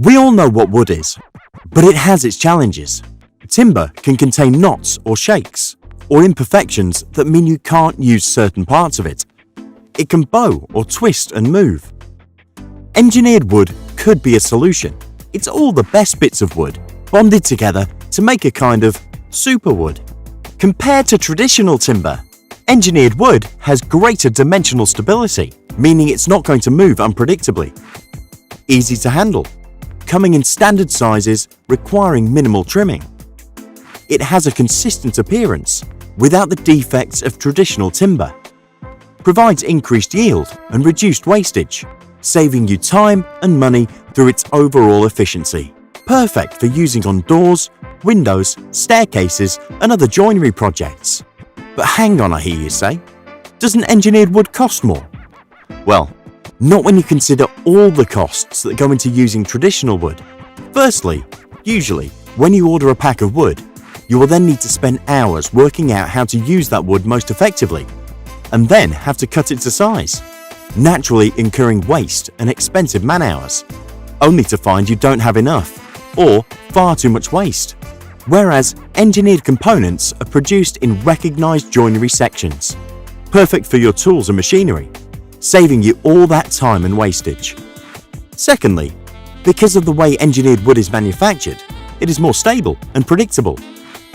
We all know what wood is, but it has its challenges. Timber can contain knots or shakes, or imperfections that mean you can't use certain parts of it. It can bow or twist and move. Engineered wood could be a solution. It's all the best bits of wood bonded together to make a kind of superwood. Compared to traditional timber, engineered wood has greater dimensional stability, meaning it's not going to move unpredictably. Easy to handle, coming in standard sizes requiring minimal trimming. It has a consistent appearance without the defects of traditional timber. Provides increased yield and reduced wastage, saving you time and money through its overall efficiency. Perfect for using on doors, windows, staircases, and other joinery projects. But hang on, I hear you say. Doesn't engineered wood cost more? Well, not when you consider all the costs that go into using traditional wood. Firstly, usually, when you order a pack of wood, you will then need to spend hours working out how to use that wood most effectively, and then have to cut it to size, naturally incurring waste and expensive man-hours, only to find you don't have enough, or far too much waste. Whereas engineered components are produced in recognized joinery sections, perfect for your tools and machinery, saving you all that time and wastage. Secondly, because of the way engineered wood is manufactured, it is more stable and predictable,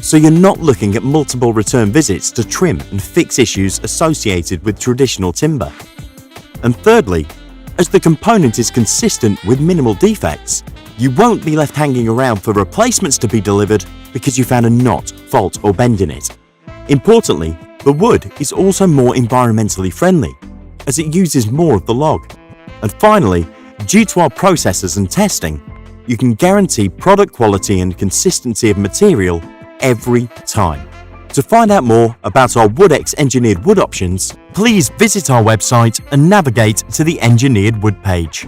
so you're not looking at multiple return visits to trim and fix issues associated with traditional timber. And thirdly, as the component is consistent with minimal defects, you won't be left hanging around for replacements to be delivered because you found a knot, fault, or bend in it. Importantly, the wood is also more environmentally friendly, as it uses more of the log. And finally, due to our processes and testing, you can guarantee product quality and consistency of material every time. To find out more about our WoodX engineered wood options, please visit our website and navigate to the engineered wood page.